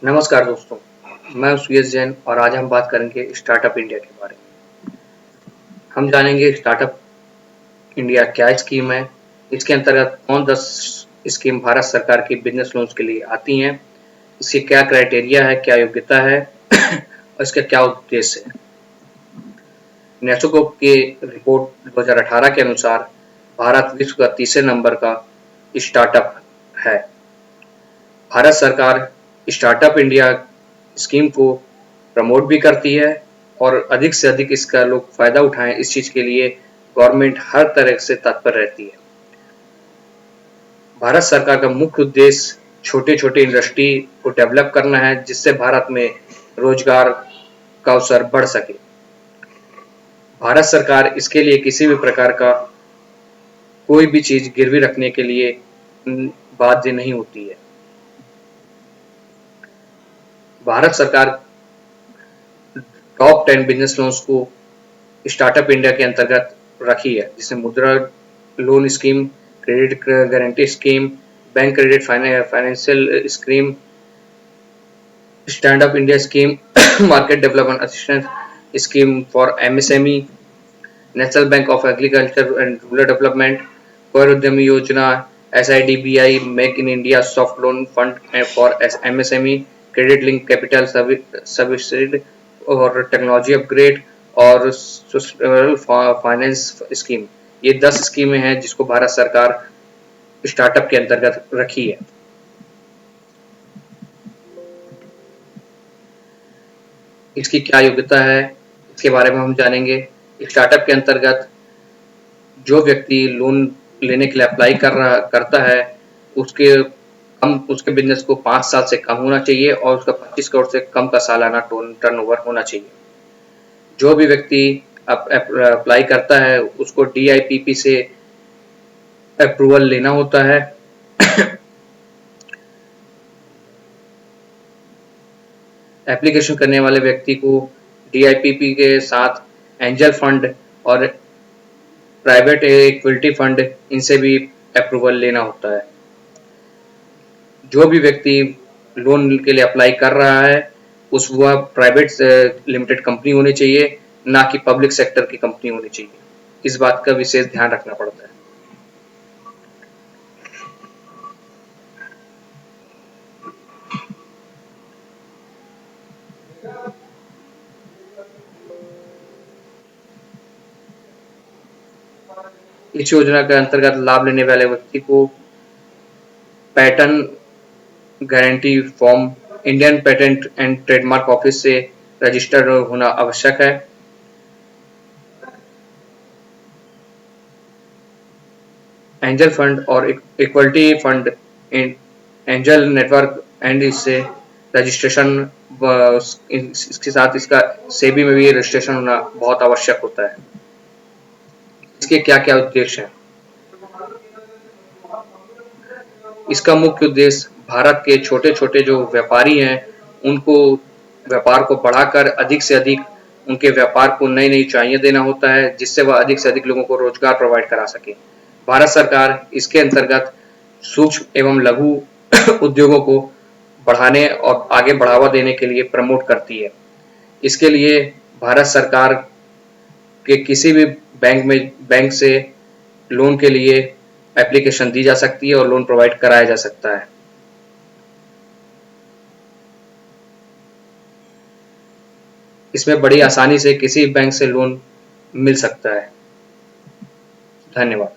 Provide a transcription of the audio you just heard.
नमस्कार दोस्तों, मैं सुयश जैन और आज हम बात करेंगे स्टार्टअप इंडिया के बारे में। हम जानेंगे स्टार्टअप इंडिया क्या स्कीम है, इसके अंतर्गत कौन 10 स्कीम भारत सरकार की बिजनेस लोन्स के लिए आती हैं, इसके क्या क्राइटेरिया है, क्या योग्यता है और इसका क्या उद्देश्य है। नेस्को के रिपोर्ट 2018 के अनुसार भारत विश्व का तीसरे नंबर का स्टार्टअप है। भारत सरकार स्टार्टअप इंडिया स्कीम को प्रमोट भी करती है और अधिक से अधिक इसका लोग फायदा उठाएं, इस चीज के लिए गवर्नमेंट हर तरह से तत्पर रहती है। भारत सरकार का मुख्य उद्देश्य छोटे-छोटे इंडस्ट्री को डेवलप करना है, जिससे भारत में रोजगार का अवसर बढ़ सके। भारत सरकार इसके लिए किसी भी प्रकार का कोई भी चीज गिरवी रखने के लिए बाध्य नहीं होती है। भारत सरकार टॉप 10 बिजनेस लोन्स को स्टार्टअप इंडिया के अंतर्गत रखी है, जिसमें मुद्रा loan scheme, credit guarantee scheme, bank credit financial scheme, stand up India scheme, market development assistance scheme for MSME, national bank of agriculture and rural development, कर उद्यमी योजना, SIDBI, make in India soft loan fund for MSME, credit link capital subsidy और technology upgrade और finance scheme. ये 10 स्कीमें हैं जिसको भारत सरकार स्टार्टअप के अंतर्गत रखी है। इसकी क्या योग्यता है, इसके बारे में हम जानेंगे। स्टार्टअप के अंतर्गत जो व्यक्ति लोन लेने के लिए अप्लाई करता है, उसके बिजनेस को 5 साल से कम होना चाहिए और उसका 25 करोड़ से कम का सालाना टर्नओवर होना चाहिए। जो भी व्यक्ति अप्लाई करता है उसको DIPP से अप्रूवल लेना होता है। एप्लीकेशन करने वाले व्यक्ति को DIPP के साथ एंजल फंड और प्राइवेट इक्विटी फंड, इनसे भी अप्रूवल लेना होता है। जो भी व्यक्ति लोन के लिए अप्लाई कर रहा है वह प्राइवेट लिमिटेड कंपनी होनी चाहिए, ना कि पब्लिक सेक्टर की कंपनी होनी चाहिए। इस बात का विशेष ध्यान रखना पड़ता है। इस योजना के अंतर्गत लाभ लेने वाले व्यक्ति को pattern guarantee form Indian patent and trademark office से रजिस्टर्ड होना आवश्यक है। एंजल फंड और equity fund angel network and इससे रजिस्ट्रेशन, इसके साथ इसका सेबी में भी रजिस्ट्रेशन होना बहुत आवश्यक होता है। इसके क्या क्या उद्देश्य हैं? इसका मुख्य उद्देश्य भारत के छोटे-छोटे जो व्यापारी हैं, उनको व्यापार को बढ़ाकर अधिक से अधिक उनके व्यापार को नई-नई ऊंचाइयां देना होता है, जिससे वह अधिक से अधिक लोगों को रोजगार प्रोवाइड करा सके। भारत सरकार इसके अंतर्गत सूक्ष्म एवं लघु उद्योगों को बढ़ाने और आगे बढ़ावा देने के लिए प्रमोट करती है। इसके लिए भारत सरकार के किसी भी बैंक से लोन के लिए एप्लीकेशन दी जा सकती है और लोन प्रोवाइड कराया जा सकता है। इसमें बड़ी आसानी से किसी बैंक से लोन मिल सकता है। धन्यवाद।